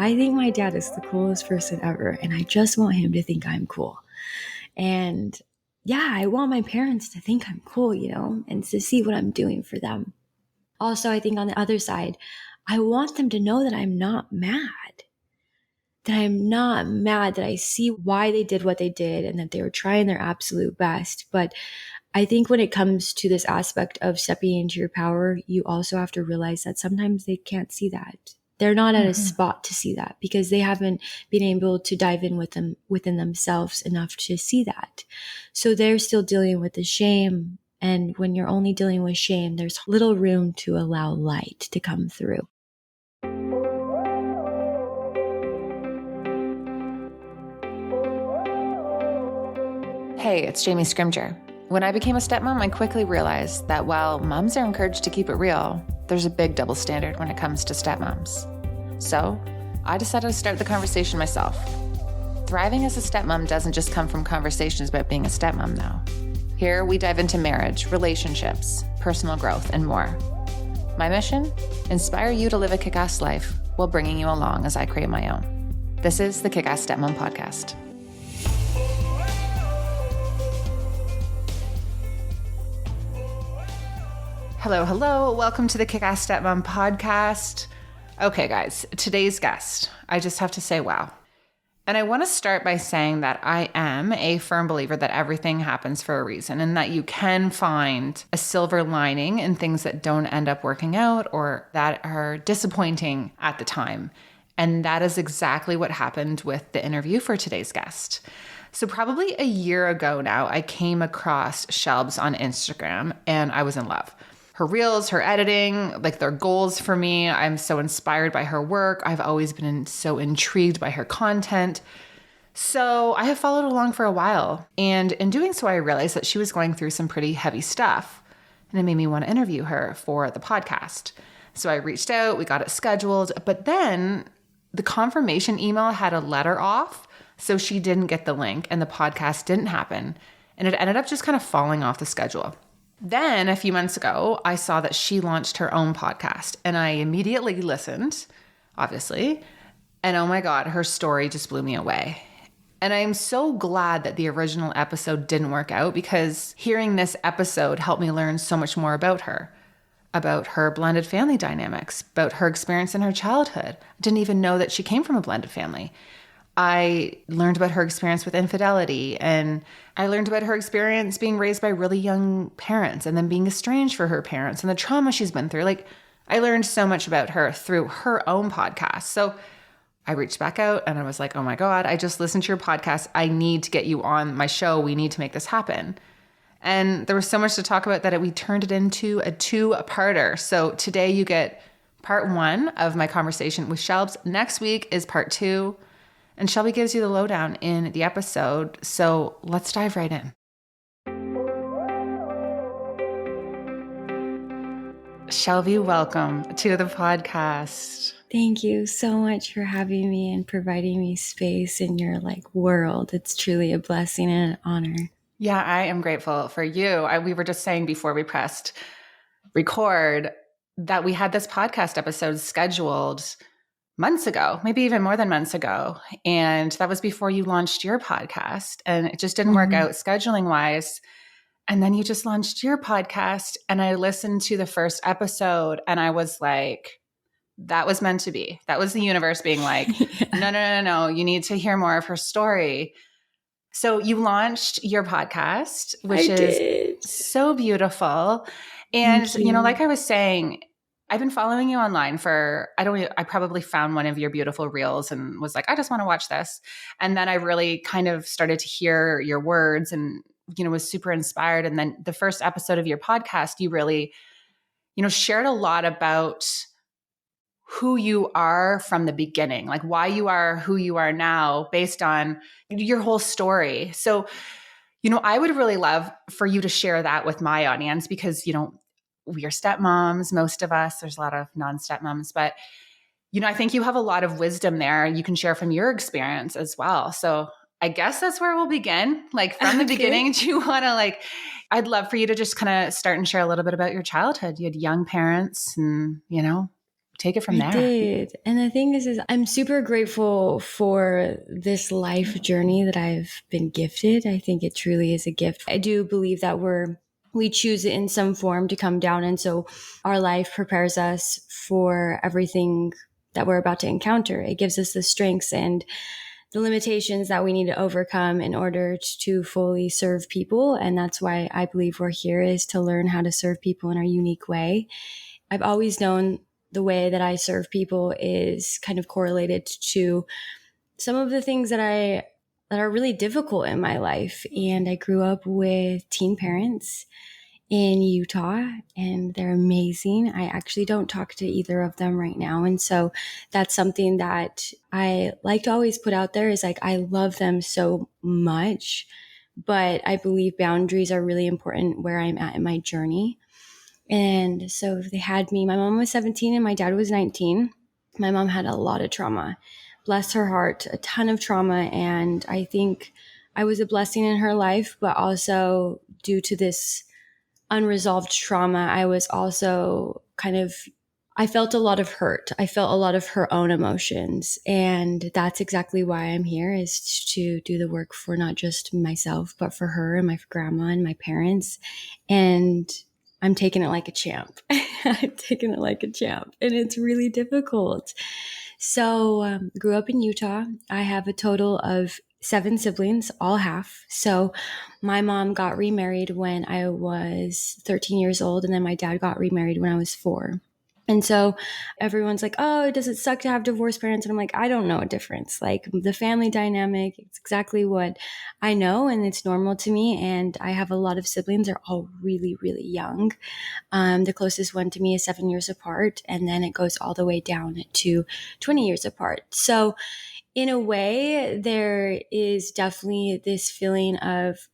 I think my dad is the coolest person ever, and I just want him to think I'm cool. And yeah, I want my parents to think I'm cool, and to see what I'm doing for them. Also, I think on the other side, I want them to know that I'm not mad. That I'm not mad, that I see why they did what they did and that they were trying their absolute best. But I think when it comes to this aspect of stepping into your power, you also have to realize that sometimes they can't see that. They're not at a spot to see that because they haven't been able to dive in with them within themselves enough to see that. So they're still dealing with the shame. And when you're only dealing with shame, there's little room to allow light to come through. Hey, it's Jamie Scrimger. When I became a stepmom, I quickly realized that while moms are encouraged to keep it real, there's a big double standard when it comes to stepmoms. So I decided to start the conversation myself. Thriving as a stepmom doesn't just come from conversations about being a stepmom, though. Here we dive into marriage, relationships, personal growth, and more. My mission? Inspire you to live a kick-ass life while bringing you along as I create my own. This is the Kick-Ass Stepmom Podcast. Hello. Welcome to the Kick-Ass Stepmom Podcast. Okay, guys, today's guest, I just have to say, wow. And I want to start by saying that I am a firm believer that everything happens for a reason and that you can find a silver lining in things that don't end up working out or that are disappointing at the time. And that is exactly what happened with the interview for today's guest. So probably a year ago now, I came across Shelbs on Instagram and I was in love. Her reels, her editing, like they're goals for me. I'm so inspired by her work. I've always been so intrigued by her content. So I have followed along for a while. And in doing so, I realized that she was going through some pretty heavy stuff. And it made me want to interview her for the podcast. So I reached out, we got it scheduled. But then the confirmation email had a letter off. So she didn't get the link and the podcast didn't happen. And it ended up just kind of falling off the schedule. Then a few months ago, I saw that she launched her own podcast and I immediately listened, obviously. And oh my God, her story just blew me away. And I am so glad that the original episode didn't work out because hearing this episode helped me learn so much more about her blended family dynamics, about her experience in her childhood. I didn't even know that she came from a blended family. I learned about her experience with infidelity, and I learned about her experience being raised by really young parents and then being estranged from her parents and the trauma she's been through. Like, I learned so much about her through her own podcast. So I reached back out and I was like, oh my God, I just listened to your podcast. I need to get you on my show. We need to make this happen. And there was so much to talk about that we turned it into a 2-parter. So today you get part 1 of my conversation with Shelbs. Next week is part 2. And Shelby gives you the lowdown in the episode. So let's dive right in. Shelby, welcome to the podcast. Thank you so much for having me and providing me space in your world. It's truly a blessing and an honor. Yeah, I am grateful for you. We were just saying before we pressed record that we had this podcast episode scheduled months ago, maybe even more than months ago. And that was before you launched your podcast. And it just didn't work out scheduling wise. And then you just launched your podcast. And I listened to the first episode and I was like, that was meant to be. That was the universe being like, no. You need to hear more of her story. So you launched your podcast, which is so beautiful. And, like I was saying, I've been following you online I probably found one of your beautiful reels and was like, I just want to watch this. And then I really kind of started to hear your words and, was super inspired. And then the first episode of your podcast, you really, shared a lot about who you are from the beginning, like why you are who you are now based on your whole story. So, I would really love for you to share that with my audience because, we are stepmoms, most of us. There's a lot of non-stepmoms, but, I think you have a lot of wisdom there you can share from your experience as well. So I guess that's where we'll begin. From the beginning, do you want to I'd love for you to just kind of start and share a little bit about your childhood. You had young parents and, take it from I there. did. And the thing is I'm super grateful for this life journey that I've been gifted. I think it truly is a gift. I do believe that we choose it in some form to come down. And so our life prepares us for everything that we're about to encounter. It gives us the strengths and the limitations that we need to overcome in order to fully serve people. And that's why I believe we're here, is to learn how to serve people in our unique way. I've always known the way that I serve people is kind of correlated to some of the things that are really difficult in my life. And I grew up with teen parents in Utah, and they're amazing. I actually don't talk to either of them right now. And so that's something that I like to always put out there, is like, I love them so much, but I believe boundaries are really important where I'm at in my journey. And so they had me, my mom was 17 and my dad was 19. My mom had a lot of trauma, bless her heart, a ton of trauma. And I think I was a blessing in her life, but also due to this unresolved trauma, I was also I felt a lot of hurt. I felt a lot of her own emotions. And that's exactly why I'm here, is to do the work for not just myself, but for her and my grandma and my parents. And I'm taking it like a champ. I'm taking it like a champ. And it's really difficult. So grew up in Utah. I have a total of 7 siblings, all half. So my mom got remarried when I was 13 years old, and then my dad got remarried when I was 4. And so everyone's like, oh, does it suck to have divorced parents? And I'm like, I don't know a difference. Like, the family dynamic, it's exactly what I know, and it's normal to me. And I have a lot of siblings. They're all really, really young. The closest one to me is 7 years apart, and then it goes all the way down to 20 years apart. So in a way, there is definitely this feeling of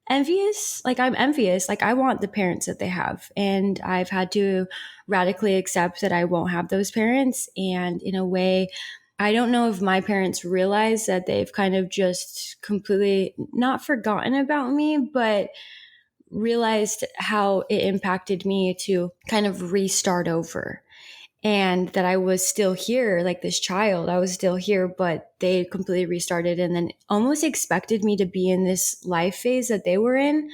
envious. Like, I'm envious. Like, I want the parents that they have. And I've had to radically accept that I won't have those parents. And in a way, I don't know if my parents realize that they've kind of just completely not forgotten about me, but realized how it impacted me to kind of restart over. And that I was still here, like this child, I was still here, but they completely restarted and then almost expected me to be in this life phase that they were in.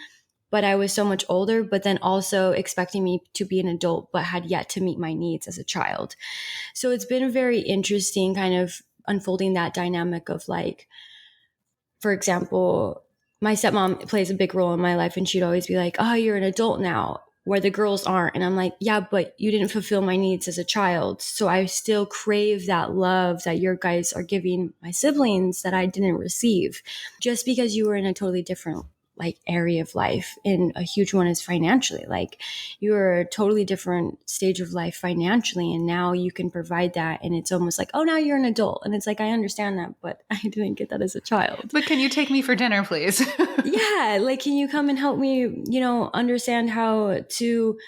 But I was so much older, but then also expecting me to be an adult, but had yet to meet my needs as a child. So it's been very interesting kind of unfolding that dynamic of, like, for example, my stepmom plays a big role in my life, and she'd always be like, oh, you're an adult now, where the girls aren't. And I'm like, yeah, but you didn't fulfill my needs as a child. So I still crave that love that your guys are giving my siblings that I didn't receive. Just because you were in a totally different area of life, and a huge one is financially. Like, you're a totally different stage of life financially, and now you can provide that, and it's almost like, oh, now you're an adult. And it's like, I understand that, but I didn't get that as a child. But can you take me for dinner, please? Yeah, like, can you come and help me, understand how to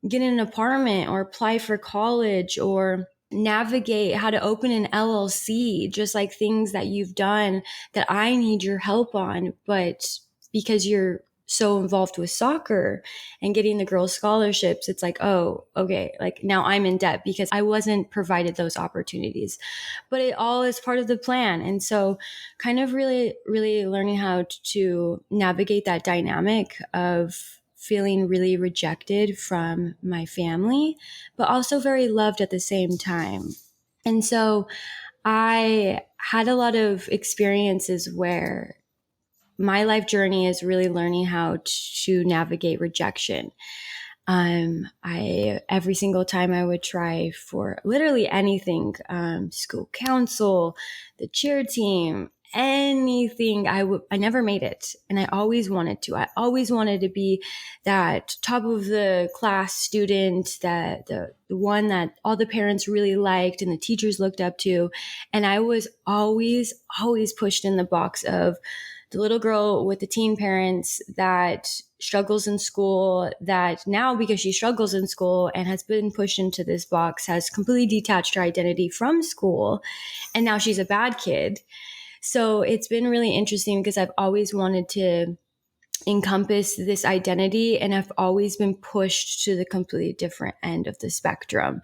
get an apartment or apply for college or navigate how to open an LLC, just like things that you've done that I need your help on. But because you're so involved with soccer and getting the girls scholarships, it's like, oh, okay, like now I'm in debt because I wasn't provided those opportunities. But it all is part of the plan. And so kind of really, really learning how to navigate that dynamic of feeling really rejected from my family, but also very loved at the same time. And so I had a lot of experiences where my life journey is really learning how to navigate rejection. Every single time I would try for literally anything, school council, the cheer team, anything, I never made it. And I always wanted to. I always wanted to be that top of the class student, that the one that all the parents really liked and the teachers looked up to. And I was always pushed in the box of the little girl with the teen parents that struggles in school, that now, because she struggles in school and has been pushed into this box, has completely detached her identity from school. And now she's a bad kid. So it's been really interesting because I've always wanted to encompass this identity, and I've always been pushed to the completely different end of the spectrum.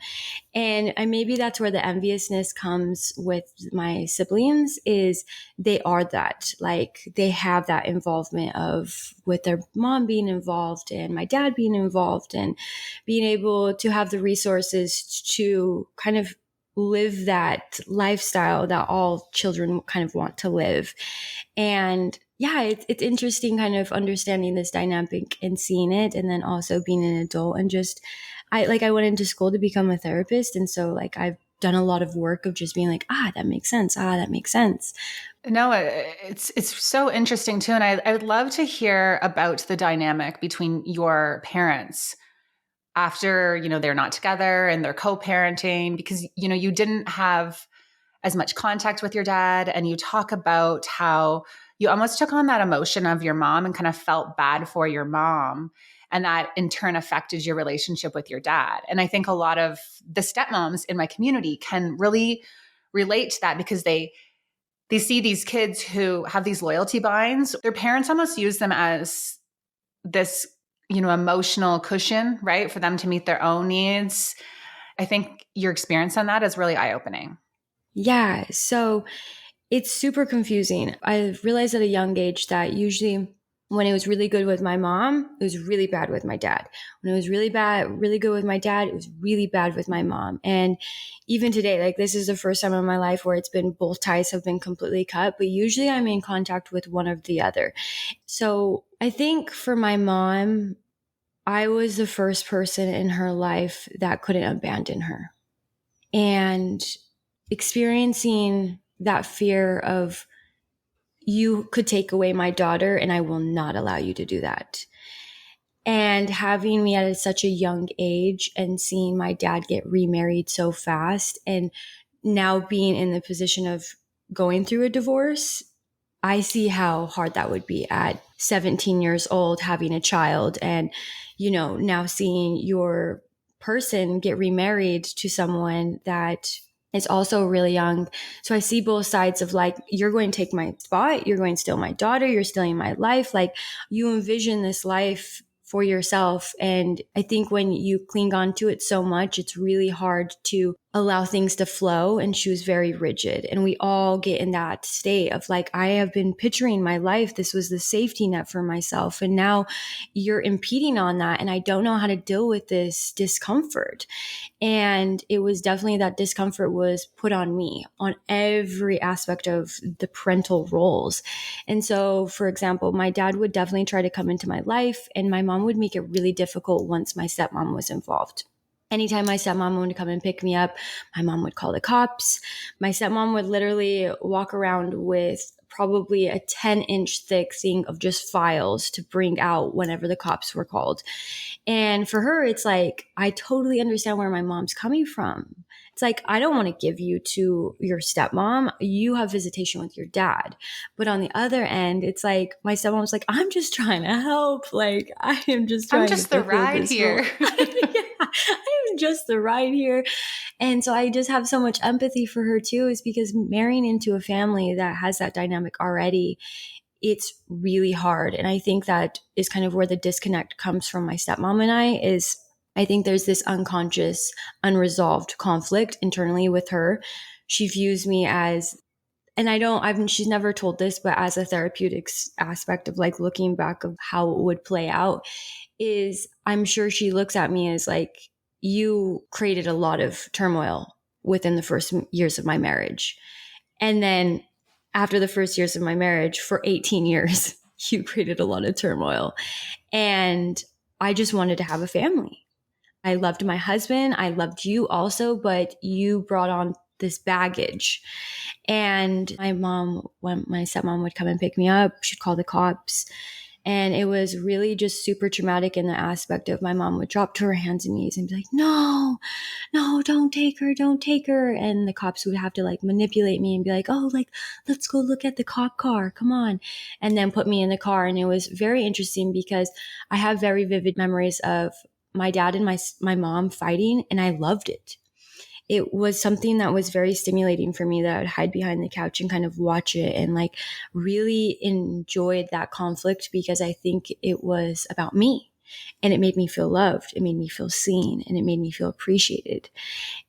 And maybe that's where the enviousness comes with my siblings, is they are that, like, they have that involvement of, with their mom being involved and my dad being involved, and being able to have the resources to kind of live that lifestyle that all children kind of want to live. And yeah, it's interesting kind of understanding this dynamic and seeing it, and then also being an adult. And just, I went into school to become a therapist. And so like I've done a lot of work of just being like, that makes sense. That makes sense. No, it's so interesting too. And I would love to hear about the dynamic between your parents after, they're not together and they're co-parenting, because, you didn't have as much contact with your dad. And you talk about how you almost took on that emotion of your mom and kind of felt bad for your mom. And that in turn affected your relationship with your dad. And I think a lot of the stepmoms in my community can really relate to that, because they see these kids who have these loyalty binds. Their parents almost use them as this, emotional cushion, right? For them to meet their own needs. I think your experience on that is really eye-opening. Yeah. So it's super confusing. I realized at a young age that usually when it was really good with my mom, it was really bad with my dad. When it was really good with my dad, it was really bad with my mom. And even today, like, this is the first time in my life where it's been, both ties have been completely cut, but usually I'm in contact with one or the other. So I think for my mom, I was the first person in her life that couldn't abandon her. And experiencing that fear of, you could take away my daughter and I will not allow you to do that. And having me at such a young age and seeing my dad get remarried so fast, and now being in the position of going through a divorce, I see how hard that would be at 17 years old, having a child, and, now seeing your person get remarried to someone that is also really young. So I see both sides of, like, you're going to take my spot, you're going to steal my daughter, you're stealing my life. Like, you envision this life for yourself. And I think when you cling on to it so much, it's really hard to allow things to flow. And she was very rigid. And we all get in that state of, like, I have been picturing my life. This was the safety net for myself. And now you're impeding on that. And I don't know how to deal with this discomfort. And it was definitely, that discomfort was put on me on every aspect of the parental roles. And so, for example, my dad would definitely try to come into my life, and my mom would make it really difficult once my stepmom was involved. Anytime my stepmom wanted to come and pick me up, my mom would call the cops. My stepmom would literally walk around with probably a 10-inch thick thing of just files to bring out whenever the cops were called. And for her, it's like, I totally understand where my mom's coming from. It's like, I don't want to give you to your stepmom. You have visitation with your dad. But on the other end, it's like, my stepmom's like, I'm just trying to help. Like, I am just trying to the ride here. Yeah, I am just the ride here. And so I just have so much empathy for her too, is because marrying into a family that has that dynamic already, it's really hard. And I think that is kind of where the disconnect comes from my stepmom and I think there's this unconscious, unresolved conflict internally with her. She views me as, and she's never told this, but as a therapeutic aspect of, like, looking back of how it would play out, is I'm sure she looks at me as like, you created a lot of turmoil within the first years of my marriage. And then after the first years of my marriage, for 18 years, you created a lot of turmoil. And I just wanted to have a family. I loved my husband. I loved you also, but you brought on this baggage. And my mom, when my stepmom would come and pick me up, she'd call the cops. And it was really just super traumatic in the aspect of, my mom would drop to her hands and knees and be like, no, don't take her, don't take her. And the cops would have to, like, manipulate me and be like, oh, like, let's go look at the cop car, come on. And then put me in the car. And it was very interesting because I have very vivid memories of my dad and my mom fighting, and I loved it. it was something that was very stimulating for me, that I would hide behind the couch and kind of watch it and like really enjoyed that conflict, because I think it was about me. And it made me feel loved. It made me feel seen, and it made me feel appreciated.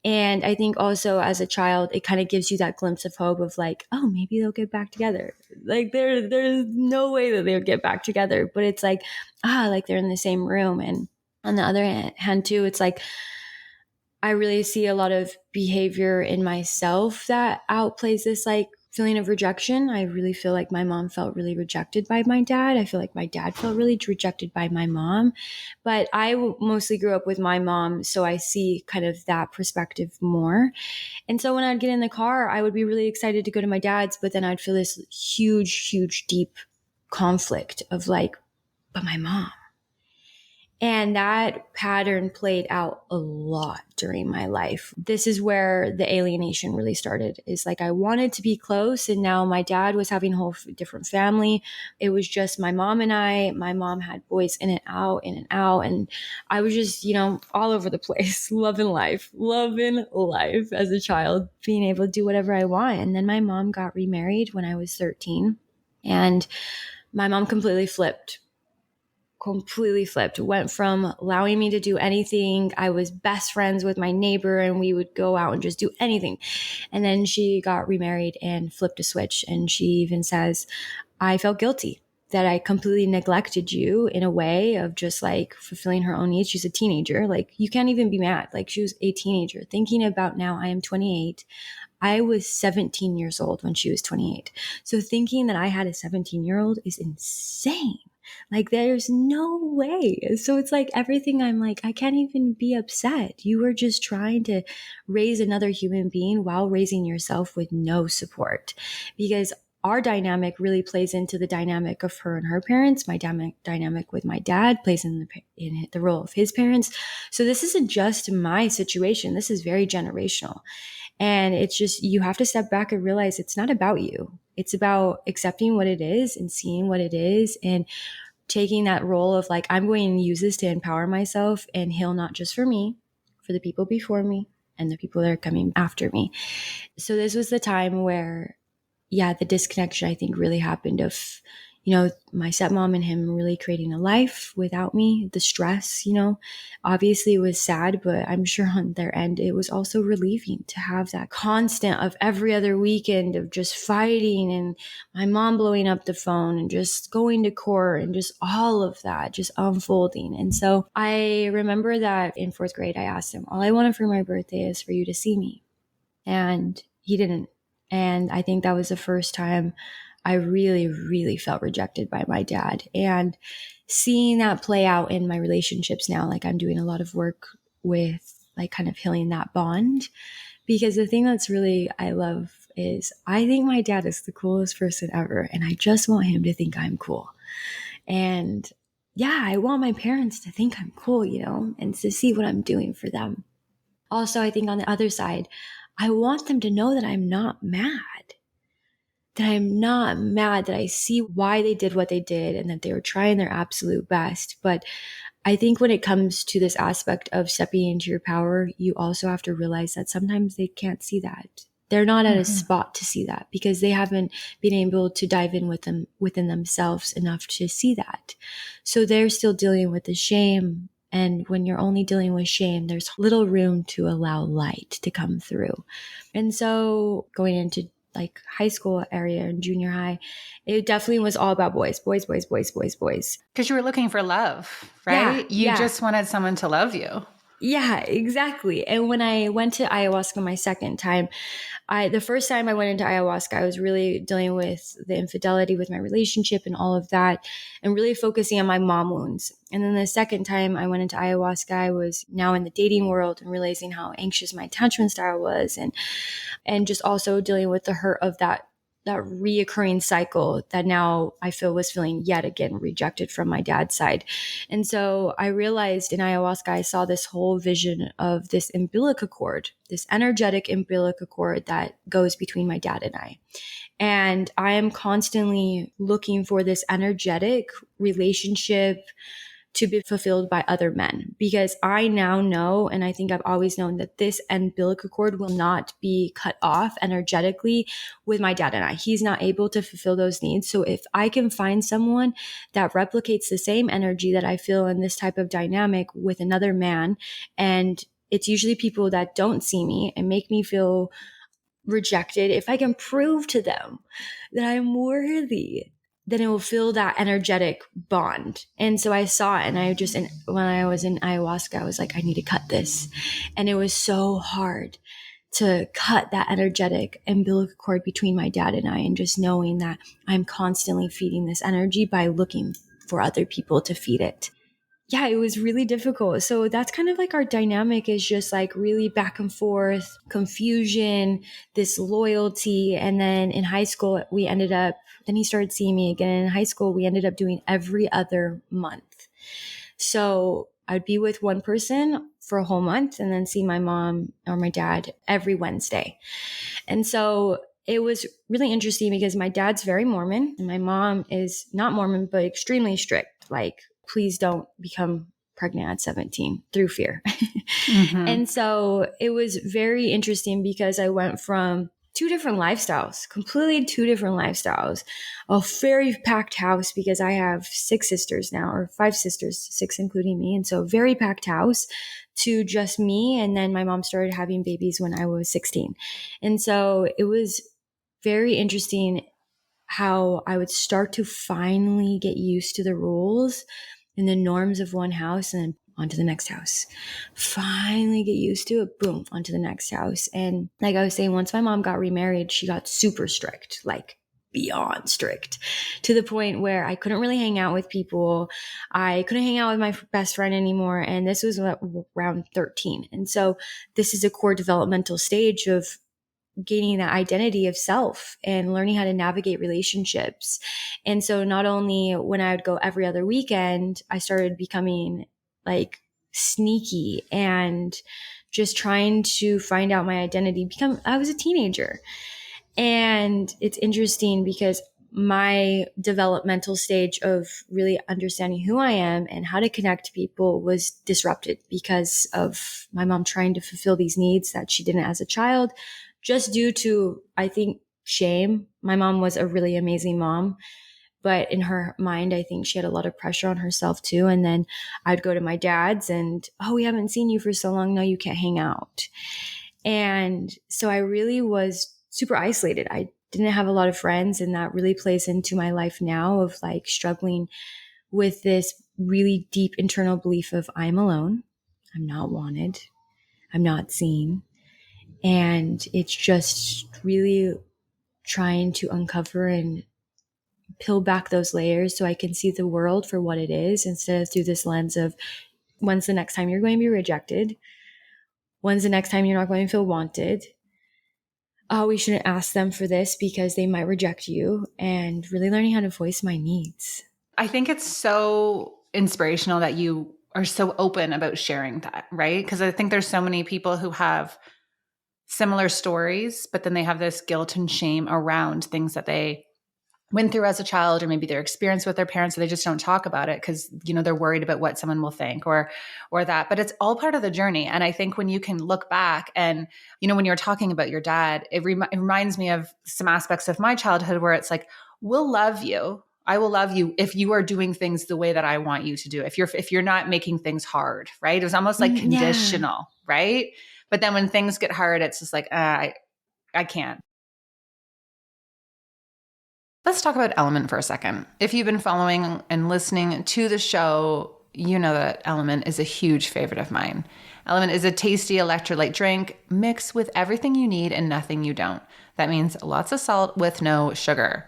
And I think also as a child, it kind of gives you that glimpse of hope of like, oh, maybe they'll get back together. Like there's no way that they'll get back together, but it's like, like they're in the same room. And on the other hand too, it's like, I really see a lot of behavior in myself that outplays this like feeling of rejection. I really feel like my mom felt really rejected by my dad. I feel like my dad felt really rejected by my mom. But I mostly grew up with my mom, so I see kind of that perspective more. And so when I'd get in the car, I would be really excited to go to my dad's, but then I'd feel this huge, huge, deep conflict of like, but my mom. And that pattern played out a lot during my life. This is where the alienation really started. Is like I wanted to be close, and now my dad was having a whole different family. It was just my mom and I. My mom had boys in and out, in and out. And I was just, all over the place, loving life as a child, being able to do whatever I want. And then my mom got remarried when I was 13. And my mom completely flipped, went from allowing me to do anything. I was best friends with my neighbor and we would go out and just do anything. And then she got remarried and flipped a switch. And she even says, I felt guilty that I completely neglected you, in a way of just like fulfilling her own needs. She's a teenager. Like you can't even be mad. Like she was a teenager. Thinking about now, I am 28. I was 17 years old when she was 28. So thinking that I had a 17-year-old is insane. Like there's no way. So it's like everything, I'm like, I can't even be upset. You were just trying to raise another human being while raising yourself with no support. Because our dynamic really plays into the dynamic of her and her parents. My dynamic with my dad plays in the role of his parents. So this isn't just my situation. This is very generational. And it's just, you have to step back and realize it's not about you. It's about accepting what it is and seeing what it is, and taking that role of like, I'm going to use this to empower myself and heal, not just for me, for the people before me and the people that are coming after me. So this was the time where, the disconnection I think really happened of, my stepmom and him really creating a life without me. The stress, obviously it was sad, but I'm sure on their end, it was also relieving to have that constant of every other weekend of just fighting, and my mom blowing up the phone and just going to court and just all of that just unfolding. And so I remember that in 4th grade, I asked him, all I wanted for my birthday is for you to see me. And he didn't. And I think that was the first time I really, really felt rejected by my dad. And seeing that play out in my relationships now, like I'm doing a lot of work with like kind of healing that bond. Because the thing that's really I love is I think my dad is the coolest person ever. And I just want him to think I'm cool. And I want my parents to think I'm cool, and to see what I'm doing for them. Also, I think on the other side, I want them to know that I'm not mad. That I'm not mad, that I see why they did what they did and that they were trying their absolute best. But I think when it comes to this aspect of stepping into your power, you also have to realize that sometimes they can't see that. They're not at a spot to see that because they haven't been able to dive in within themselves enough to see that. So they're still dealing with the shame. And when you're only dealing with shame, there's little room to allow light to come through. And so going into like high school area and junior high, it definitely was all about boys. Because you were looking for love, right? You just wanted someone to love you. Yeah, exactly. And when I went to ayahuasca my second time, the first time I went into ayahuasca, I was really dealing with the infidelity with my relationship and all of that, and really focusing on my mom wounds. And then the second time I went into ayahuasca, I was now in the dating world and realizing how anxious my attachment style was, and just also dealing with the hurt of that reoccurring cycle that now I feel was feeling yet again rejected from my dad's side. And so I realized in ayahuasca, I saw this whole vision of this umbilical cord, this energetic umbilical cord that goes between my dad and I. And I am constantly looking for this energetic relationship to be fulfilled by other men, because I now know, and I think I've always known, that this umbilical cord will not be cut off energetically with my dad and I. He's not able to fulfill those needs. So if I can find someone that replicates the same energy that I feel in this type of dynamic with another man, and it's usually people that don't see me and make me feel rejected, if I can prove to them that I'm worthy, then it will feel that energetic bond. And so I saw it, and when I was in ayahuasca, I was like, I need to cut this. And it was so hard to cut that energetic umbilical cord between my dad and I, and just knowing that I'm constantly feeding this energy by looking for other people to feed it. Yeah, it was really difficult. So that's kind of like our dynamic, is just like really back and forth, confusion, this loyalty. And then in high school, then he started seeing me again. In high school, we ended up doing every other month. So I'd be with one person for a whole month and then see my mom or my dad every Wednesday. And so it was really interesting because my dad's very Mormon and my mom is not Mormon, but extremely strict. Like, please don't become pregnant at 17 through fear. Mm-hmm. And so it was very interesting because I went from completely two different lifestyles, a very packed house because I have 6 sisters now, or 5 sisters, 6 including me. And so very packed house, to just me. And then my mom started having babies when I was 16. And so it was very interesting how I would start to finally get used to the rules and the norms of one house, and then onto the next house. Finally get used to it, boom, onto the next house. And like I was saying, once my mom got remarried, she got super strict, like beyond strict, to the point where I couldn't really hang out with people. I couldn't hang out with my best friend anymore. And this was around 13. And so this is a core developmental stage of gaining that identity of self and learning how to navigate relationships. And so not only when I would go every other weekend, I started becoming like sneaky and just trying to find out my identity. I was a teenager. And it's interesting because my developmental stage of really understanding who I am and how to connect to people was disrupted because of my mom trying to fulfill these needs that she didn't as a child, just due to, I think, shame. My mom was a really amazing mom, but in her mind, I think she had a lot of pressure on herself too. And then I'd go to my dad's and, oh, we haven't seen you for so long. No, you can't hang out. And so I really was super isolated. I didn't have a lot of friends, and that really plays into my life now of like struggling with this really deep internal belief of I'm alone, I'm not wanted, I'm not seen. And it's just really trying to uncover and peel back those layers so I can see the world for what it is, instead of through this lens of when's the next time you're going to be rejected? When's the next time you're not going to feel wanted? Oh, we shouldn't ask them for this because they might reject you, and really learning how to voice my needs. I think it's so inspirational that you are so open about sharing that, right? Because I think there's so many people who have similar stories, but then they have this guilt and shame around things that they went through as a child, or maybe their experience with their parents, so they just don't talk about it because, you know, they're worried about what someone will think or that. But it's all part of the journey. And I think when you can look back and, you know, when you're talking about your dad, it reminds me of some aspects of my childhood where it's like, we'll love you. I will love you if you are doing things the way that I want you to do. If you're not making things hard, right? It was almost like conditional, right? But then when things get hard, it's just like, I can't. Let's talk about LMNT for a second. If you've been following and listening to the show, you know that LMNT is a huge favorite of mine. LMNT is a tasty electrolyte drink mixed with everything you need and nothing you don't. That means lots of salt with no sugar.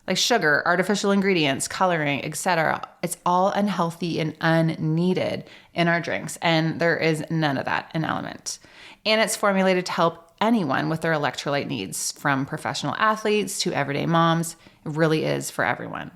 Like sugar, artificial ingredients, coloring, etc. It's all unhealthy and unneeded in our drinks, and there is none of that in LMNT. And it's formulated to help anyone with their electrolyte needs, from professional athletes to everyday moms. It really is for everyone.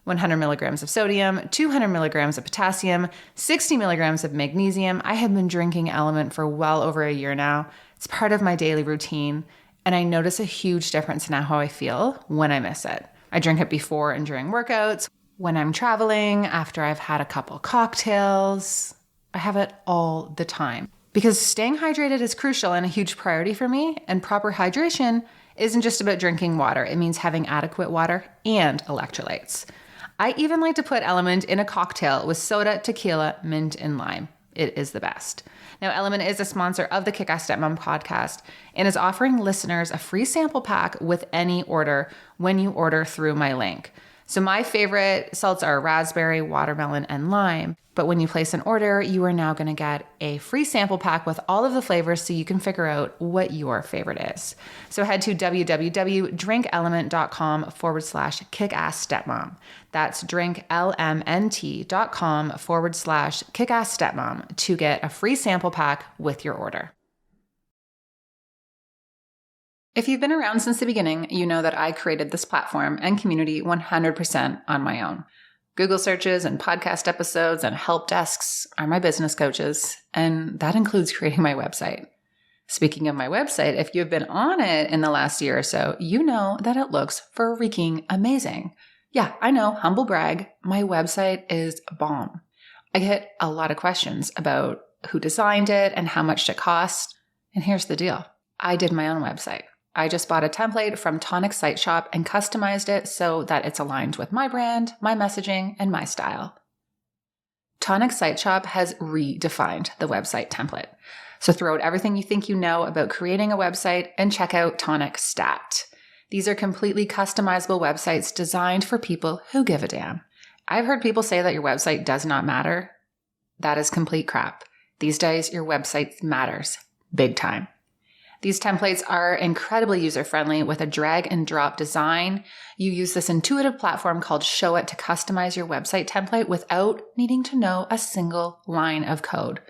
100 milligrams of sodium, 200 milligrams of potassium, 60 milligrams of magnesium. I have been drinking LMNT for well over a year now. It's part of my daily routine, and I notice a huge difference in how I feel when I miss it. I drink it before and during workouts. when I'm traveling, after I've had a couple cocktails. I have it all the time because staying hydrated is crucial and a huge priority for me. And proper hydration isn't just about drinking water. It means having adequate water and electrolytes. I even like to put LMNT in a cocktail with soda, tequila, mint, and lime. It is the best. Now, LMNT is a sponsor of the Kick-Ass Stepmom podcast and is offering listeners a free sample pack with any order when you order through my link. So my favorite salts are raspberry, watermelon, and lime. But when you place an order, you are now going to get a free sample pack with all of the flavors so you can figure out what your favorite is. So head to www.drinklmnt.com/kickassstepmom. That's drinklmnt.com/kickassstepmom to get a free sample pack with your order. If you've been around since the beginning, you know that I created this platform and community 100% on my own. Google searches and podcast episodes and help desks are my business coaches, and that includes creating my website. Speaking of my website, if you've been on it in the last year or so, you know that it looks freaking amazing. Yeah, I know, humble brag, my website is bomb. I get a lot of questions about who designed it and how much it cost. And here's the deal. I did my own website. I just bought a template from Tonic Site Shop and customized it so that it's aligned with my brand, my messaging, and my style. Tonic Site Shop has redefined the website template. So throw out everything you think you know about creating a website and check out Tonic Stat. These are completely customizable websites designed for people who give a damn. I've heard people say that your website does not matter. That is complete crap. These days, your website matters big time. These templates are incredibly user-friendly with a drag and drop design. You use this intuitive platform called Show It to customize your website template without needing to know a single line of code.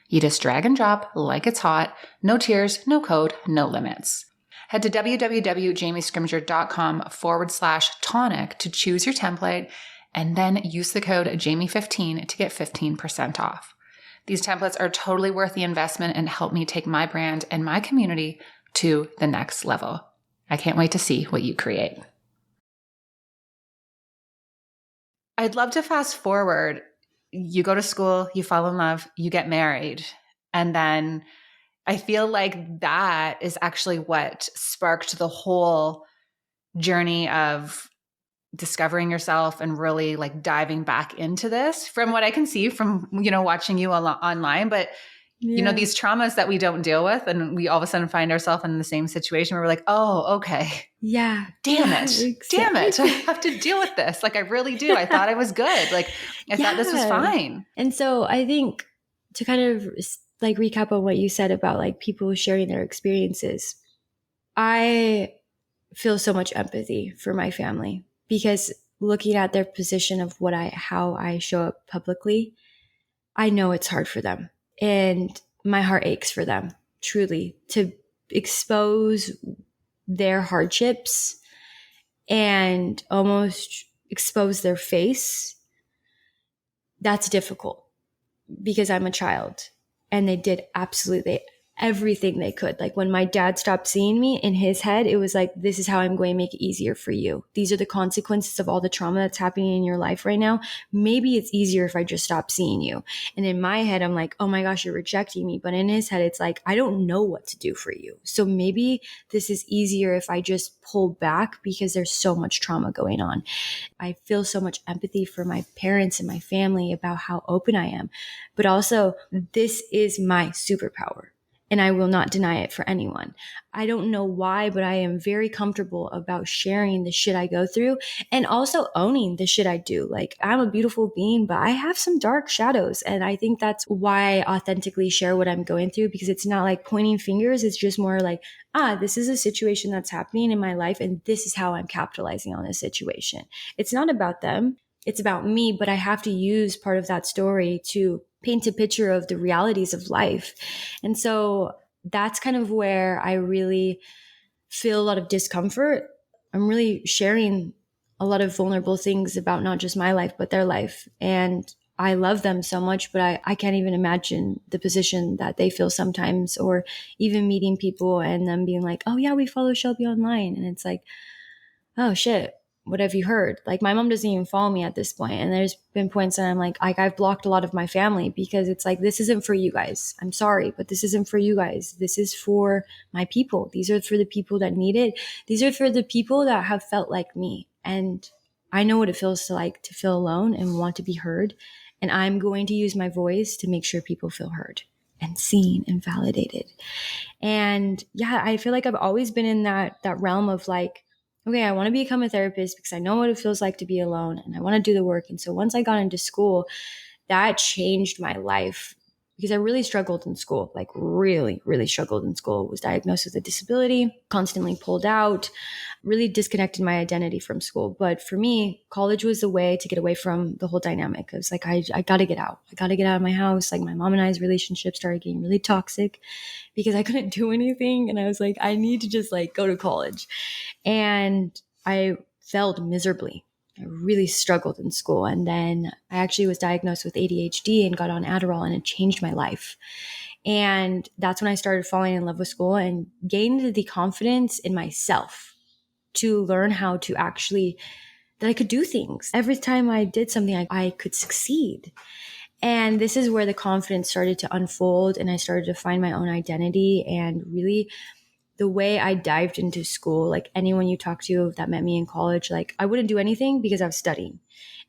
You just drag and drop like it's hot. No tiers, no code, no limits. Head to www.jamiescrimger.com/tonic to choose your template and then use the code JAMIE15 to get 15% off. These templates are totally worth the investment and help me take my brand and my community to the next level. I can't wait to see what you create. I'd love to fast forward. You go to school, you fall in love, you get married, and then I feel like that is actually what sparked the whole journey of discovering yourself and really like diving back into this from what I can see from, watching you online. But, these traumas that we don't deal with and we all of a sudden find ourselves in the same situation where we're like, oh, okay. Yeah. Damn it. Exactly. Damn it. I have to deal with this. Like I really do. I thought I was good. Like I thought this was fine. And so I think to kind of like recap on what you said about like people sharing their experiences, I feel so much empathy for my family. Because looking at their position of how I show up publicly, I know it's hard for them. And my heart aches for them, truly, to expose their hardships and almost expose their face. That's difficult because I'm a child and they did absolutely everything they could. Like when my dad stopped seeing me, in his head, it was like, this is how I'm going to make it easier for you. These are the consequences of all the trauma that's happening in your life right now. Maybe it's easier if I just stop seeing you. And in my head, I'm like, oh my gosh, you're rejecting me. But in his head, it's like, I don't know what to do for you. So maybe this is easier if I just pull back because there's so much trauma going on. I feel so much empathy for my parents and my family about how open I am. But also, this is my superpower. And I will not deny it for anyone. I don't know why, but I am very comfortable about sharing the shit I go through and also owning the shit I do. Like I'm a beautiful being, but I have some dark shadows. And I think that's why I authentically share what I'm going through, because it's not like pointing fingers. It's just more like, this is a situation that's happening in my life. And this is how I'm capitalizing on this situation. It's not about them. It's about me, but I have to use part of that story to paint a picture of the realities of life. And so that's kind of where I really feel a lot of discomfort. I'm really sharing a lot of vulnerable things about not just my life, but their life. And I love them so much, but I can't even imagine the position that they feel sometimes, or even meeting people and them being like, oh yeah, we follow Shelby online. And it's like, oh shit, what have you heard? Like my mom doesn't even follow me at this point. And there's been points that I'm like I've blocked a lot of my family because it's like, this isn't for you guys. I'm sorry, but this isn't for you guys. This is for my people. These are for the people that need it. These are for the people that have felt like me. And I know what it feels to feel alone and want to be heard. And I'm going to use my voice to make sure people feel heard and seen and validated. And yeah, I feel like I've always been in that realm of like, okay, I want to become a therapist because I know what it feels like to be alone and I want to do the work. And so once I got into school, that changed my life because I really struggled in school, like really, really struggled in school. Was diagnosed with a disability, constantly pulled out, really disconnected my identity from school. But for me, college was the way to get away from the whole dynamic. It was like, I got to get out. I got to get out of my house. Like my mom and I's relationship started getting really toxic because I couldn't do anything. And I was like, I need to just like go to college. And I failed miserably. I really struggled in school. And then I actually was diagnosed with ADHD and got on Adderall, and it changed my life. And that's when I started falling in love with school and gained the confidence in myself to learn how to actually, that I could do things. Every time I did something, I could succeed. And this is where the confidence started to unfold, and I started to find my own identity. And really, the way I dived into school, like anyone you talk to that met me in college, like I wouldn't do anything because I was studying.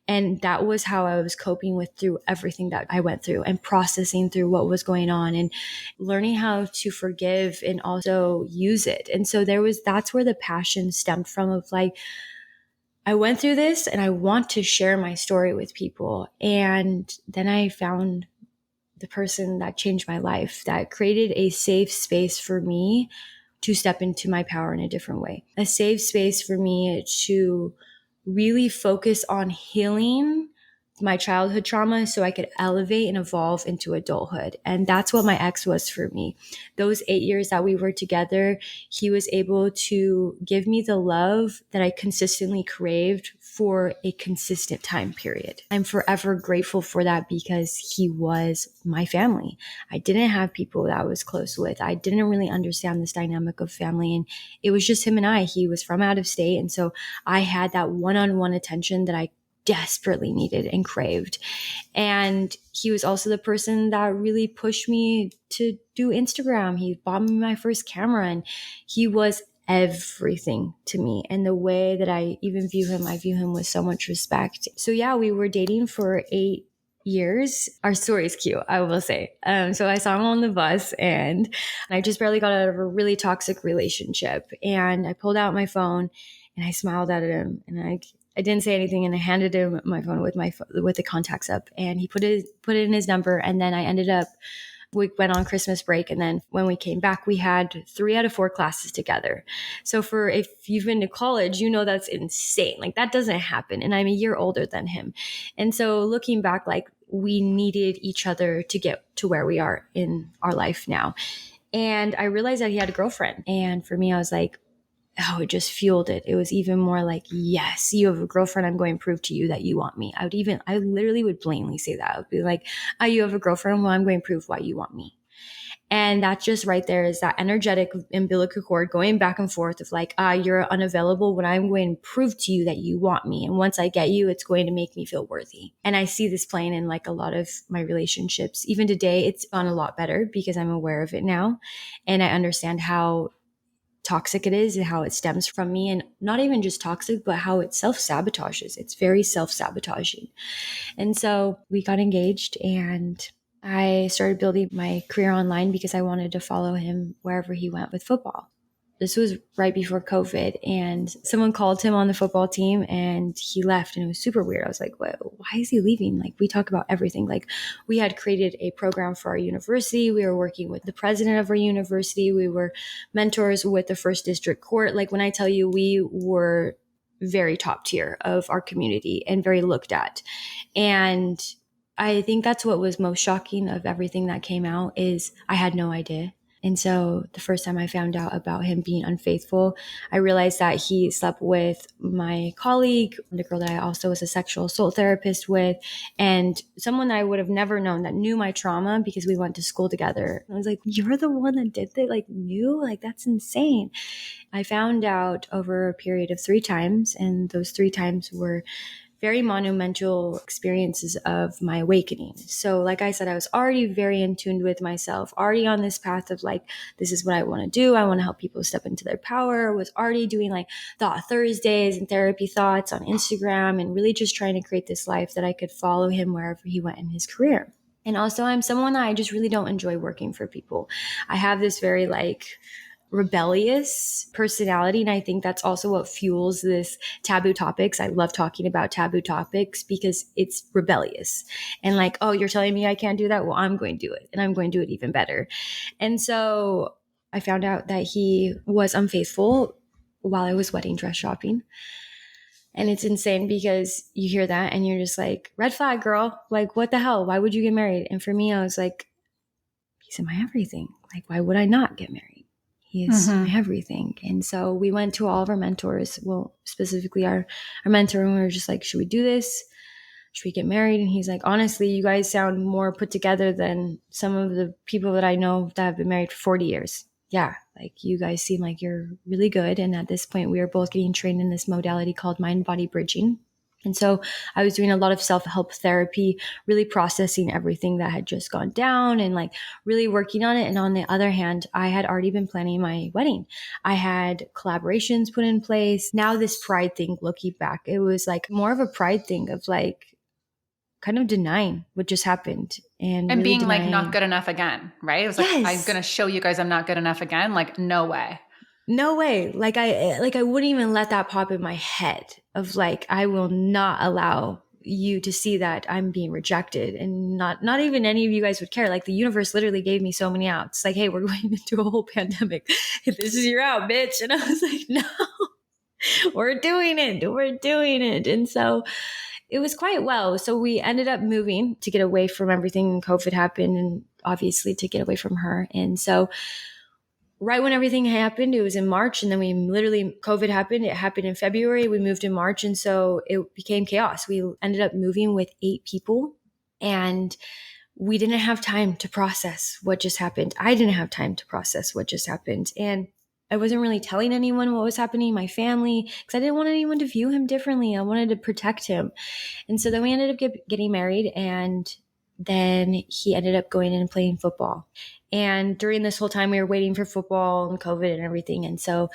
And that was how I was coping with through everything that I went through and processing through what was going on and learning how to forgive and also use it. And so that's where the passion stemmed from, of like, I went through this and I want to share my story with people. And then I found the person that changed my life, that created a safe space for me to step into my power in a different way. A safe space for me to really focus on healing my childhood trauma so I could elevate and evolve into adulthood. And that's what my ex was for me. Those 8 years that we were together, he was able to give me the love that I consistently craved for a consistent time period. I'm forever grateful for that because he was my family. I didn't have people that I was close with. I didn't really understand this dynamic of family. And it was just him and I. He was from out of state. And so I had that one-on-one attention that I desperately needed and craved. And he was also the person that really pushed me to do Instagram. He bought me my first camera, and he was everything to me. And the way that I even view him, I view him with so much respect. So yeah, we were dating for 8 years. Our story is cute, I will say. So I saw him on the bus, and I just barely got out of a really toxic relationship. And I pulled out my phone and I smiled at him, and I didn't say anything, and I handed him my phone with the contacts up, and he put it in his number. And then we went on Christmas break. And then when we came back, we had 3 out of 4 classes together. So if you've been to college, you know, that's insane. Like that doesn't happen. And I'm a year older than him. And so looking back, like we needed each other to get to where we are in our life now. And I realized that he had a girlfriend. And for me, I was like, oh, it just fueled it. It was even more like, yes, you have a girlfriend. I'm going to prove to you that you want me. I literally would blatantly say that. I would be like, oh, you have a girlfriend? Well, I'm going to prove why you want me. And that just right there is that energetic umbilical cord going back and forth of like, you're unavailable when I'm going to prove to you that you want me. And once I get you, it's going to make me feel worthy. And I see this playing in like a lot of my relationships. Even today, it's gone a lot better because I'm aware of it now. And I understand how toxic it is and how it stems from me, and not even just toxic, but how it self-sabotages. It's very self-sabotaging. And so we got engaged, and I started building my career online because I wanted to follow him wherever he went with football. This was right before COVID, and someone called him on the football team and he left, and it was super weird. I was like, why is he leaving? Like, we talk about everything. Like, we had created a program for our university. We were working with the president of our university. We were mentors with the first district court. Like, when I tell you, we were very top tier of our community and very looked at. And I think that's what was most shocking of everything that came out is I had no idea. And so the first time I found out about him being unfaithful, I realized that he slept with my colleague, the girl that I also was a sexual assault therapist with, and someone that I would have never known that knew my trauma because we went to school together. I was like, you're the one that did that? Like, knew? Like, that's insane. I found out over a period of 3 times, and those 3 times were very monumental experiences of my awakening. So like I said, I was already very in tune with myself, already on this path of like, this is what I want to do. I want to help people step into their power. Was already doing like Thought Thursdays and therapy thoughts on Instagram, and really just trying to create this life that I could follow him wherever he went in his career. And also I'm someone that I just really don't enjoy working for people. I have this very like rebellious personality. And I think that's also what fuels this taboo topics. I love talking about taboo topics because it's rebellious and like, oh, you're telling me I can't do that? Well, I'm going to do it, and I'm going to do it even better. And so I found out that he was unfaithful while I was wedding dress shopping. And it's insane because you hear that and you're just like, red flag, girl. Like, what the hell? Why would you get married? And for me, I was like, he's in my everything. Like, why would I not get married? He is my everything. And so we went to all of our mentors, well, specifically our mentor, and we were just like, should we do this? Should we get married? And he's like, honestly, you guys sound more put together than some of the people that I know that have been married for 40 years. Yeah, like you guys seem like you're really good. And at this point, we were both getting trained in this modality called mind-body bridging. And so I was doing a lot of self-help therapy, really processing everything that had just gone down and like really working on it. And on the other hand, I had already been planning my wedding. I had collaborations put in place. Now this pride thing, looking back, it was like more of a pride thing of like kind of denying what just happened and really being denying, like not good enough again, right? It was like, I'm going to show you guys I'm not good enough again. Like, no way. No way. Like I wouldn't even let that pop in my head of like, I will not allow you to see that I'm being rejected, and not even any of you guys would care. Like the universe literally gave me so many outs. Like, hey, we're going into a whole pandemic. This is your out, bitch. And I was like, no, we're doing it. We're doing it. And so it was quite well. So we ended up moving to get away from everything, and COVID happened, and obviously to get away from her. And so right when everything happened, it was in March, and then COVID happened. It happened in February. We moved in March. And so it became chaos. We ended up moving with 8 people, and we didn't have time to process what just happened. I didn't have time to process what just happened. And I wasn't really telling anyone what was happening, my family, because I didn't want anyone to view him differently. I wanted to protect him. And so then we ended up getting married, and then he ended up going in and playing football. And during this whole time, we were waiting for football and COVID and everything. And so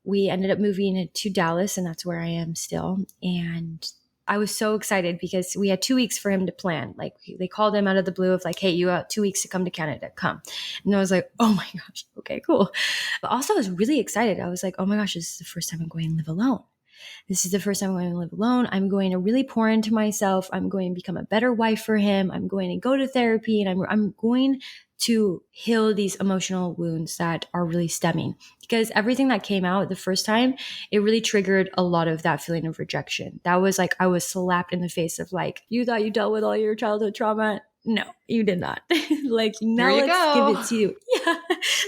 we ended up moving to Dallas, and that's where I am still. And I was so excited because we had 2 weeks for him to plan. Like they called him out of the blue of like, hey, you got 2 weeks to come to Canada, come. And I was like, oh my gosh, okay, cool. But also I was really excited. I was like, oh my gosh, this is the first time I'm going to live alone. This is the first time I'm going to live alone. I'm going to really pour into myself. I'm going to become a better wife for him. I'm going to go to therapy, and I'm going to heal these emotional wounds that are really stemming, because everything that came out the first time, it really triggered a lot of that feeling of rejection. That was like, I was slapped in the face of like, you thought you dealt with all your childhood trauma. No, you did not. Like, now let's give it to you. Yeah.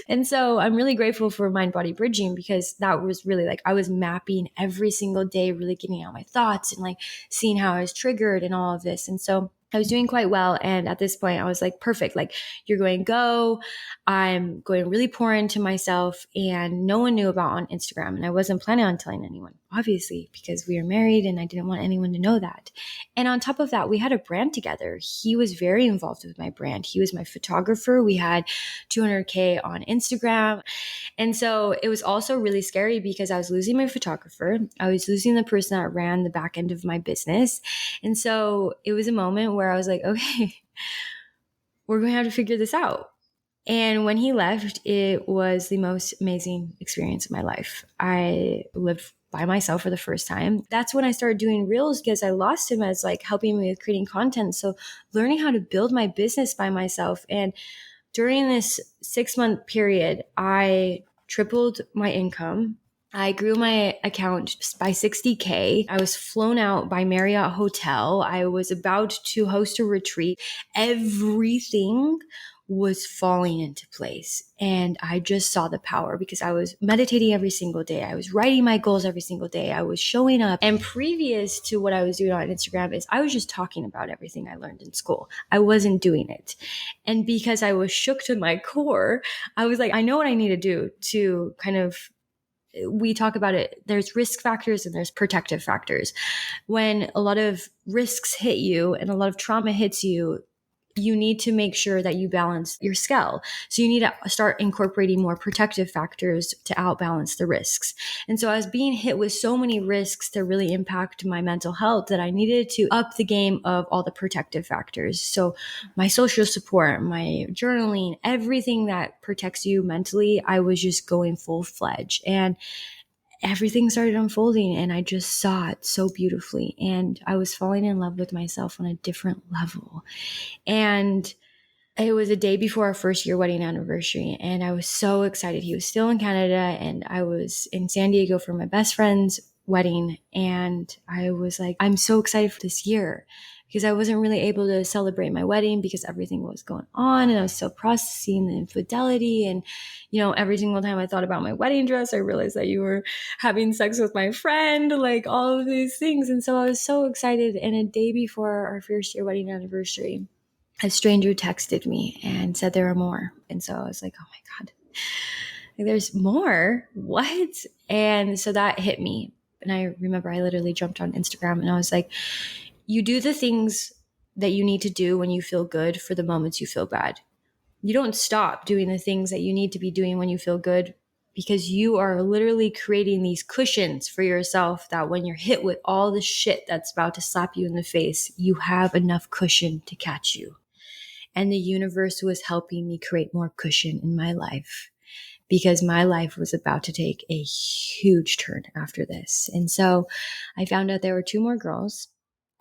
And so I'm really grateful for mind body bridging, because that was really like, I was mapping every single day, really getting out my thoughts and like seeing how I was triggered and all of this. And so I was doing quite well. And at this point I was like, perfect. Like, you're going to go, I'm going to really pour into myself. And no one knew about on Instagram. And I wasn't planning on telling anyone, obviously, because we were married and I didn't want anyone to know that. And on top of that, we had a brand together. He was very involved with my brand. He was my photographer. We had 200K on Instagram. And so it was also really scary because I was losing my photographer. I was losing the person that ran the back end of my business. And so it was a moment where I was like, okay, we're going to have to figure this out. And when he left, it was the most amazing experience of my life. I lived by myself for the first time. That's when I started doing reels, because I lost him as like helping me with creating content. So learning how to build my business by myself. And during this 6-month period, I tripled my income. I grew my account by 60K. I was flown out by Marriott Hotel. I was about to host a retreat. Everything was falling into place. And I just saw the power because I was meditating every single day. I was writing my goals every single day. I was showing up. And previous to what I was doing on Instagram is I was just talking about everything I learned in school. I wasn't doing it. And because I was shook to my core, I was like, I know what I need to do to kind of, we talk about it. There's risk factors and there's protective factors. When a lot of risks hit you and a lot of trauma hits you, you need to make sure that you balance your scale. So you need to start incorporating more protective factors to outbalance the risks. And so I was being hit with so many risks to really impact my mental health that I needed to up the game of all the protective factors. So my social support, my journaling, everything that protects you mentally, I was just going full-fledged. And everything started unfolding and I just saw it so beautifully. And I was falling in love with myself on a different level. And it was a day before our first year wedding anniversary. And I was so excited. He was still in Canada and I was in San Diego for my best friend's wedding. And I was like, I'm so excited for this year because I wasn't really able to celebrate my wedding because everything was going on. And I was still processing the infidelity. And, you know, every single time I thought about my wedding dress, I realized that you were having sex with my friend, like all of these things. And so I was so excited. And a day before our first year wedding anniversary, a stranger texted me and said there were more. And so I was like, oh my God, like, there's more? What? And so that hit me. And I remember I literally jumped on Instagram and I was like, you do the things that you need to do when you feel good for the moments you feel bad. You don't stop doing the things that you need to be doing when you feel good because you are literally creating these cushions for yourself that when you're hit with all the shit that's about to slap you in the face, you have enough cushion to catch you. And the universe was helping me create more cushion in my life because my life was about to take a huge turn after this. And so I found out there were 2 more girls.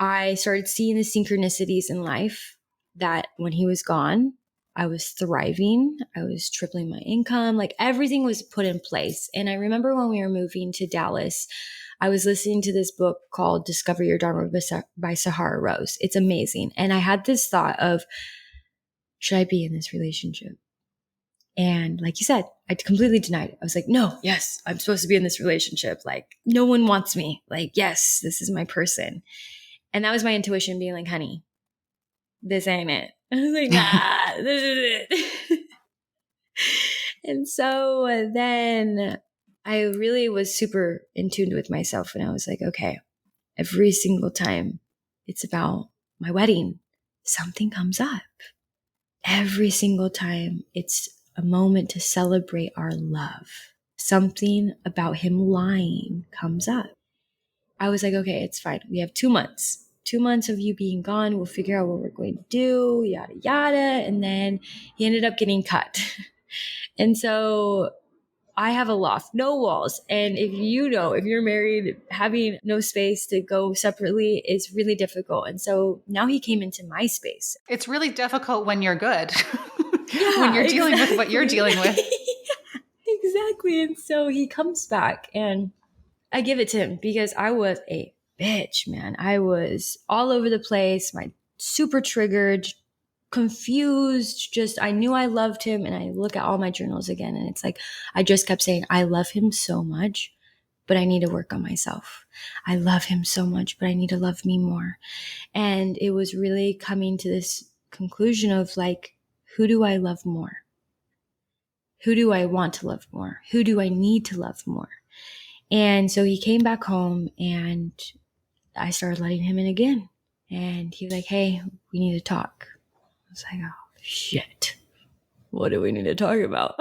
I started seeing the synchronicities in life that when he was gone, I was thriving. I was tripling my income. Like everything was put in place. And I remember when we were moving to Dallas, I was listening to this book called Discover Your Dharma by Sahara Rose. It's amazing. And I had this thought of, should I be in this relationship? And like you said, I completely denied it. I was like, no, yes, I'm supposed to be in this relationship. Like no one wants me. Like, yes, this is my person. And that was my intuition being like, honey, this ain't it. I was like, nah, this is it. And so then I really was super in tune with myself. And I was like, okay, every single time it's about my wedding, something comes up. Every single time it's a moment to celebrate our love. Something about him lying comes up. I was like, okay, it's fine. We have 2 months. 2 months of you being gone. We'll figure out what we're going to do, yada, yada. And then he ended up getting cut. And so I have a loft, no walls. And if you're married, having no space to go separately is really difficult. And so now he came into my space. It's really difficult when you're good. Yeah, when you're dealing with what you're dealing with. Yeah, exactly. And so he comes back and I give it to him because I was a bitch, man. I was all over the place, super triggered, confused. Just, I knew I loved him. And I look at all my journals again and it's like, I just kept saying, I love him so much, but I need to work on myself. I love him so much, but I need to love me more. And it was really coming to this conclusion of like, who do I love more? Who do I want to love more? Who do I need to love more? And so he came back home and I started letting him in again. And he was like, hey, we need to talk. I was like, oh, shit. What do we need to talk about?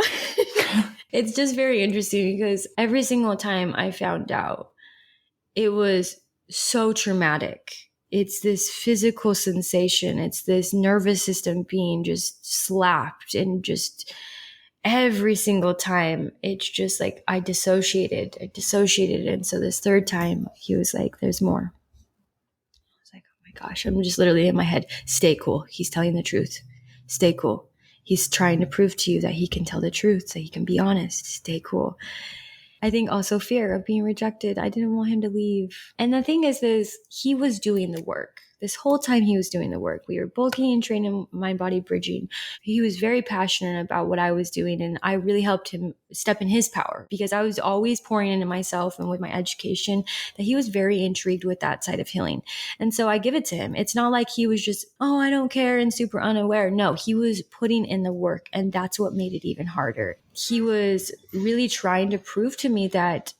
It's just very interesting because every single time I found out, it was so traumatic. It's this physical sensation. It's this nervous system being just slapped and just every single time it's just like I dissociated. And so this third time he was like, there's more. I was like, oh my gosh, I'm just literally in my head. Stay cool. He's telling the truth. Stay cool. He's trying to prove to you that he can tell the truth, so he can be honest. Stay cool. I think also fear of being rejected. I didn't want him to leave. And the thing is he was doing the work. This whole time he was doing the work. We were bulking and training, mind body bridging. He was very passionate about what I was doing, and I really helped him step in his power because I was always pouring into myself and with my education, that he was very intrigued with that side of healing. And so I give it to him. It's not like he was just, oh, I don't care and super unaware. No, he was putting in the work, and that's what made it even harder. He was really trying to prove to me that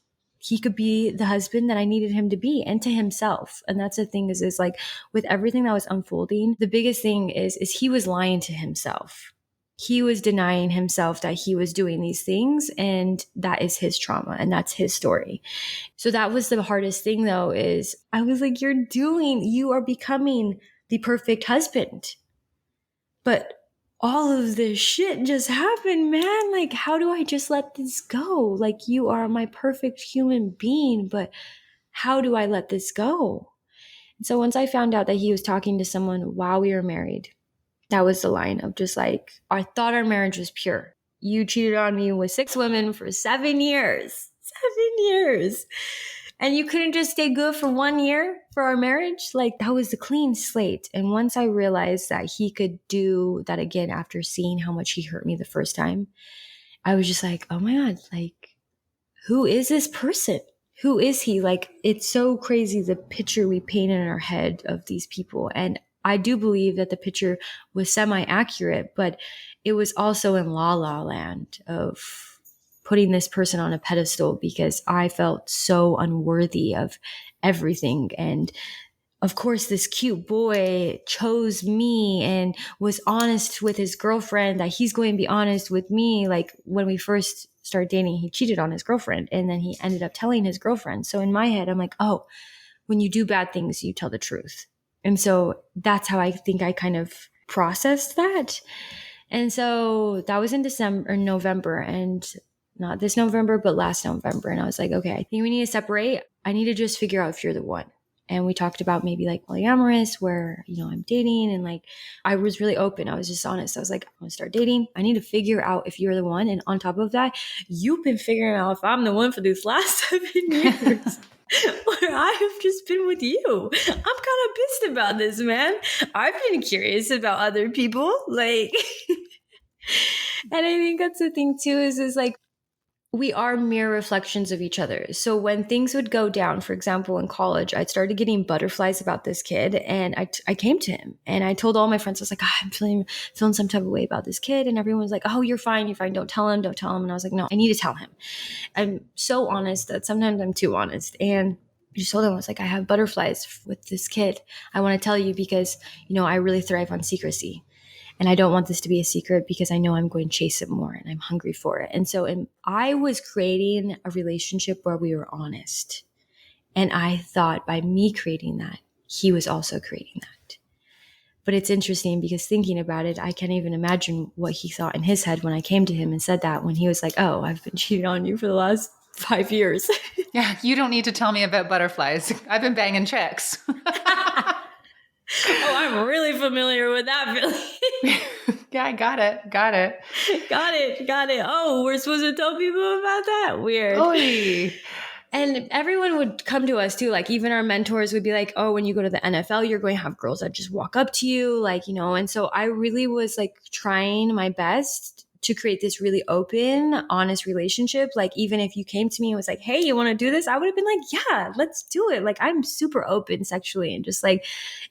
he could be the husband that I needed him to be, and to himself. And that's the thing is like with everything that was unfolding, the biggest thing is he was lying to himself. He was denying himself that he was doing these things, and that is his trauma and that's his story. So that was the hardest thing though, is I was like, you are becoming the perfect husband. But all of this shit just happened, man. Like, how do I just let this go? Like, you are my perfect human being, but how do I let this go? And so once I found out that he was talking to someone while we were married, that was the line of just like, I thought our marriage was pure. You cheated on me with 6 women for 7 years. 7 years. And you couldn't just stay good for 1 year for our marriage? Like, that was the clean slate. And once I realized that he could do that again after seeing how much he hurt me the first time, I was just like, oh my God, like, who is this person? Who is he? Like, it's so crazy the picture we paint in our head of these people. And I do believe that the picture was semi-accurate, but it was also in la la land of putting this person on a pedestal because I felt so unworthy of everything. And of course, this cute boy chose me and was honest with his girlfriend that he's going to be honest with me. Like, when we first started dating, he cheated on his girlfriend, and then he ended up telling his girlfriend. So in my head, I'm like, oh, when you do bad things, you tell the truth. And so that's how I think I kind of processed that. And so that was in November, and not this November, but last November. And I was like, okay, I think we need to separate. I need to just figure out if you're the one. And we talked about maybe like polyamorous, where, I'm dating, and like, I was really open. I was just honest. I was like, I'm going to start dating. I need to figure out if you're the one. And on top of that, you've been figuring out if I'm the one for these last 7 years. Where I have just been with you. I'm kind of pissed about this, man. I've been curious about other people. Like, and I think that's the thing too, is like, we are mirror reflections of each other. So when things would go down, for example, in college, I started getting butterflies about this kid, and I came to him and I told all my friends, I was like, I'm feeling some type of way about this kid. And everyone was like, oh, you're fine. Don't tell him. And I was like, no, I need to tell him. I'm so honest that sometimes I'm too honest. And I just told him, I was like, I have butterflies with this kid. I want to tell you because, I really thrive on secrecy. And I don't want this to be a secret because I know I'm going to chase it more and I'm hungry for it. And so I was creating a relationship where we were honest. And I thought by me creating that, he was also creating that. But it's interesting because thinking about it, I can't even imagine what he thought in his head when I came to him and said that, when he was like, oh, I've been cheating on you for the last 5 years. Yeah, you don't need to tell me about butterflies. I've been banging chicks. Oh, I'm really familiar with that feeling. Yeah, I got it. Got it. Oh, we're supposed to tell people about that? Weird. Oy. And everyone would come to us too. Like, even our mentors would be like, oh, when you go to the NFL, you're going to have girls that just walk up to you. Like, And so I really was like trying my best to create this really open, honest relationship. Like, even if you came to me and was like, hey, you want to do this? I would have been like, yeah, let's do it. Like, I'm super open sexually, and just like,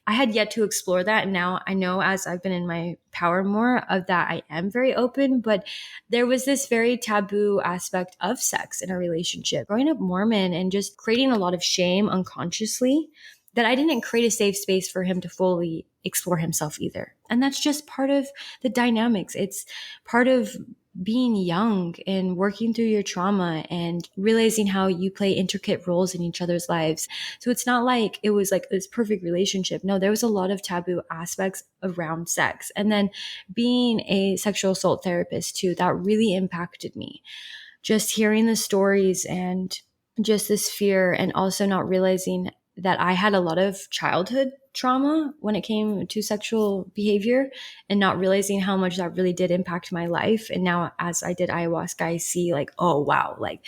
I had yet to explore that. And now I know, as I've been in my power more of that, I am very open. But there was this very taboo aspect of sex in a relationship. Growing up Mormon and just creating a lot of shame unconsciously, that I didn't create a safe space for him to fully explore himself either. And that's just part of the dynamics. It's part of being young and working through your trauma and realizing how you play intricate roles in each other's lives. So it's not like it was like this perfect relationship. No, there was a lot of taboo aspects around sex. And then being a sexual assault therapist too, that really impacted me. Just hearing the stories and just this fear, and also not realizing that I had a lot of childhood trauma when it came to sexual behavior, and not realizing how much that really did impact my life. And now, as I did ayahuasca, I see like, oh, wow, like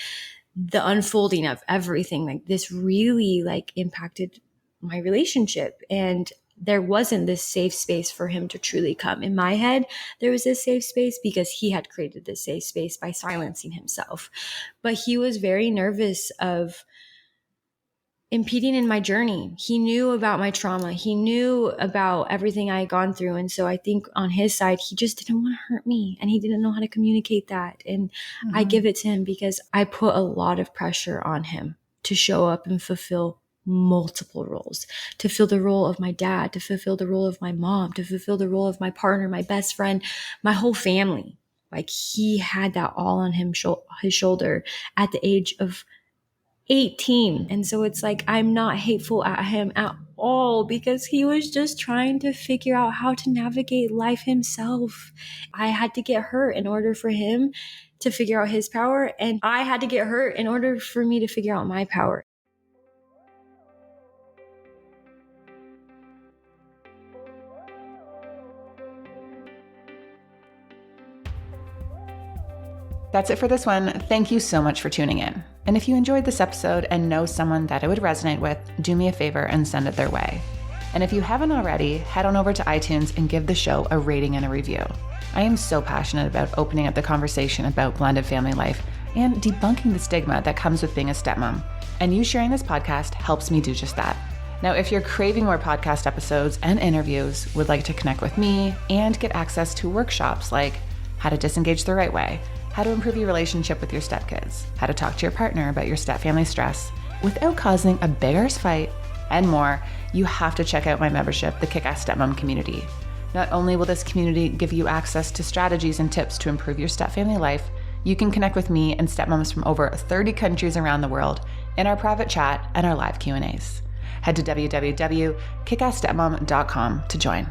the unfolding of everything, like this really like impacted my relationship. And there wasn't this safe space for him to truly come. In my head, there was this safe space because he had created this safe space by silencing himself. But he was very nervous of impeding in my journey. He knew about my trauma. He knew about everything I had gone through. And so I think on his side, he just didn't want to hurt me, and he didn't know how to communicate that. And I give it to him because I put a lot of pressure on him to show up and fulfill multiple roles, to fill the role of my dad, to fulfill the role of my mom, to fulfill the role of my partner, my best friend, my whole family. Like, he had that all on his shoulder at the age of 18. And so it's like, I'm not hateful at him at all, because he was just trying to figure out how to navigate life himself. I had to get hurt in order for him to figure out his power, and I had to get hurt in order for me to figure out my power. That's it for this one. Thank you so much for tuning in. And if you enjoyed this episode and know someone that it would resonate with, do me a favor and send it their way. And if you haven't already, head on over to iTunes and give the show a rating and a review. I am so passionate about opening up the conversation about blended family life and debunking the stigma that comes with being a stepmom. And you sharing this podcast helps me do just that. Now, if you're craving more podcast episodes and interviews, would like to connect with me and get access to workshops like how to disengage the right way, how to improve your relationship with your stepkids, how to talk to your partner about your stepfamily stress without causing a big arse fight, and more, you have to check out my membership, the Kick-Ass Stepmom Community. Not only will this community give you access to strategies and tips to improve your stepfamily life, you can connect with me and stepmoms from over 30 countries around the world in our private chat and our live Q&As. Head to www.kickassstepmom.com to join.